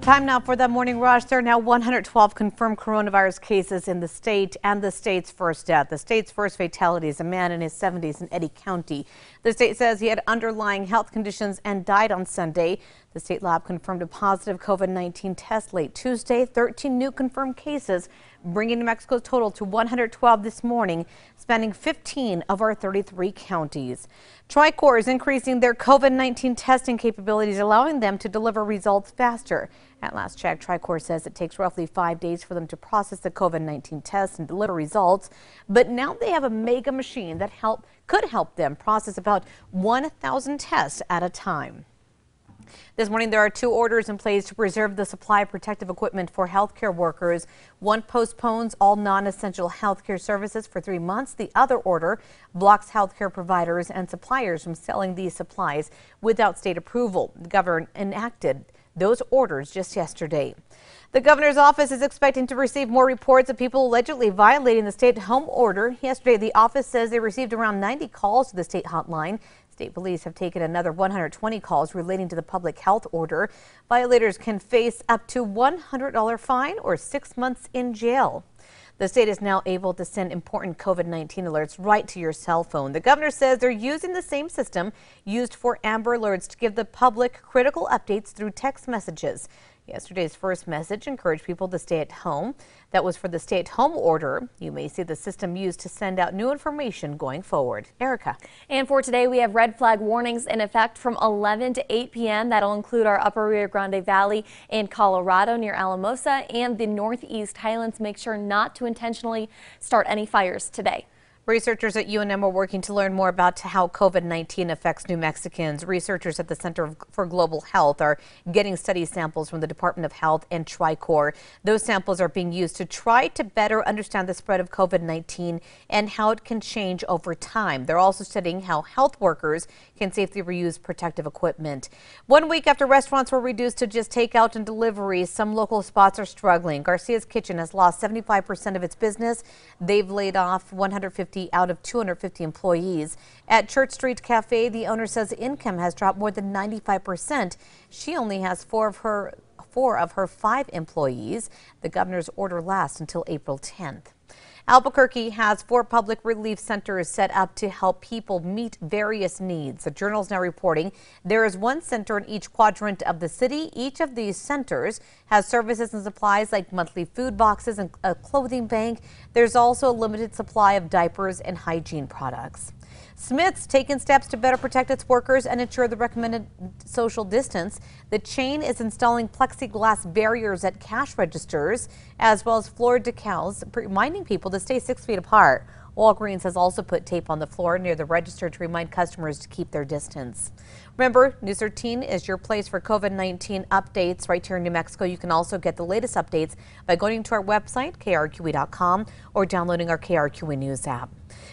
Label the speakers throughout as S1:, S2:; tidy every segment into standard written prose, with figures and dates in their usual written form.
S1: Time now for the morning rush. There are now 112 confirmed coronavirus cases in the state and the state's first death. The state's first fatality is a man in his 70s in Eddy County. The state says he had underlying health conditions and died on Sunday. The state lab confirmed a positive COVID-19 test late Tuesday. 13 new confirmed cases, bringing New Mexico's total to 112 this morning, spanning 15 of our 33 counties. TriCore is increasing their COVID-19 testing capabilities, allowing them to deliver results faster. At last check, TriCore says it takes roughly 5 days for them to process the COVID-19 tests and deliver results. But now they have a mega machine that could help them process about 1,000 tests at a time. This morning, there are 2 orders in place to preserve the supply of protective equipment for healthcare workers. One postpones all non-essential healthcare services for 3 months. The other order blocks healthcare providers and suppliers from selling these supplies without state approval. The governor enacted those orders just yesterday. The governor's office is expecting to receive more reports of people allegedly violating the stay-at-home order. Yesterday, the office says they received around 90 calls to the state hotline. State police have taken another 120 calls relating to the public health order. Violators can face up to $100 fine or 6 months in jail. The state is now able to send important COVID-19 alerts right to your cell phone. The governor says they're using the same system used for Amber Alerts to give the public critical updates through text messages. Yesterday's first message encouraged people to stay at home. That was for the stay-at-home order. You may see the system used to send out new information going forward. Erica.
S2: And for today, we have red flag warnings in effect from 11 to 8 p.m. That'll include our upper Rio Grande Valley in Colorado near Alamosa and the northeast Highlands. Make sure not to intentionally start any fires today.
S1: Researchers at UNM are working to learn more about how COVID-19 affects New Mexicans. Researchers at the Center for Global Health are getting study samples from the Department of Health and TriCore. Those samples are being used to try to better understand the spread of COVID-19 and how it can change over time. They're also studying how health workers can safely reuse protective equipment. 1 week after restaurants were reduced to just takeout and delivery, some local spots are struggling. Garcia's Kitchen has lost 75% of its business. They've laid off 150 out of 250 employees. At Church Street Cafe, the owner says income has dropped more than 95%. She only has four of her 5 employees. The governor's order lasts until April 10th. Albuquerque has 4 public relief centers set up to help people meet various needs. The Journal's now reporting there is 1 center in each quadrant of the city. Each of these centers has services and supplies like monthly food boxes and a clothing bank. There's also a limited supply of diapers and hygiene products. Smith's taken steps to better protect its workers and ensure the recommended social distance. The chain is installing plexiglass barriers at cash registers as well as floor decals, reminding people to stay 6 feet apart. Walgreens has also put tape on the floor near the register to remind customers to keep their distance. Remember, News 13 is your place for COVID-19 updates right here in New Mexico. You can also get the latest updates by going to our website, KRQE.com, or downloading our KRQE News app.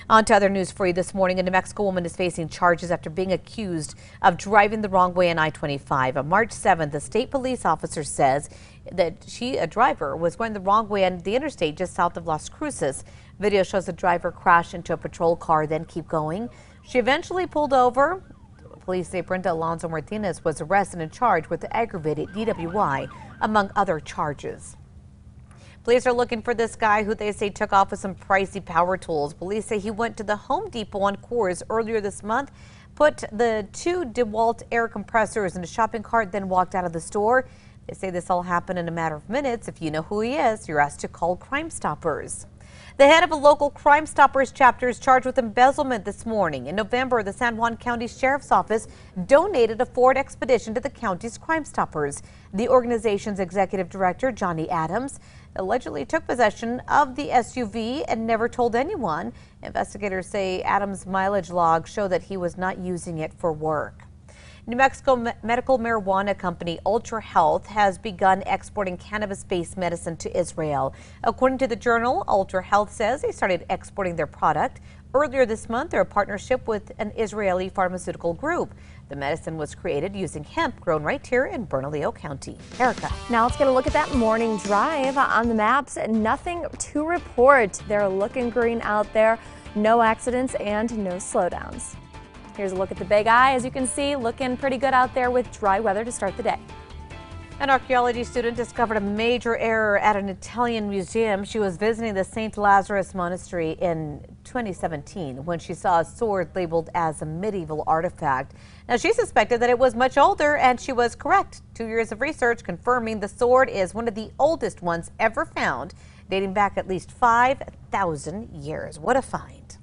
S1: On to other news for you this morning. A New Mexico woman is facing charges after being accused of driving the wrong way on I-25. On March 7th, the state police officer says that a driver was going the wrong way on the interstate just south of Las Cruces. Video shows the driver crash into a patrol car, then keep going. She eventually pulled over. Police say Brenda Alonso Martinez was arrested and charged with aggravated DWI, among other charges. Police are looking for this guy who they say took off with some pricey power tools. Police say he went to the Home Depot on Coors earlier this month, put the 2 DeWalt air compressors in a shopping cart, then walked out of the store. They say this all happened in a matter of minutes. If you know who he is, you're asked to call Crime Stoppers. The head of a local Crime Stoppers chapter is charged with embezzlement this morning. In November, the San Juan County Sheriff's Office donated a Ford Expedition to the county's Crime Stoppers. The organization's executive director, Johnny Adams, allegedly took possession of the SUV and never told anyone. Investigators say Adams' mileage logs show that he was not using it for work. New Mexico medical marijuana company Ultra Health has begun exporting cannabis-based medicine to Israel. According to the Journal, Ultra Health says they started exporting their product earlier this month through a partnership with an Israeli pharmaceutical group. The medicine was created using hemp grown right here in Bernalillo County. Erica.
S2: Now let's get a look at that morning drive on the maps. Nothing to report. They're looking green out there. No accidents and no slowdowns. Here's a look at the Big Eye. As you can see, looking pretty good out there with dry weather to start the day.
S1: An archaeology student discovered a major error at an Italian museum. She was visiting the St. Lazarus Monastery in 2017 when she saw a sword labeled as a medieval artifact. Now, she suspected that it was much older, and she was correct. 2 years of research confirming the sword is one of the oldest ones ever found, dating back at least 5,000 years. What a find.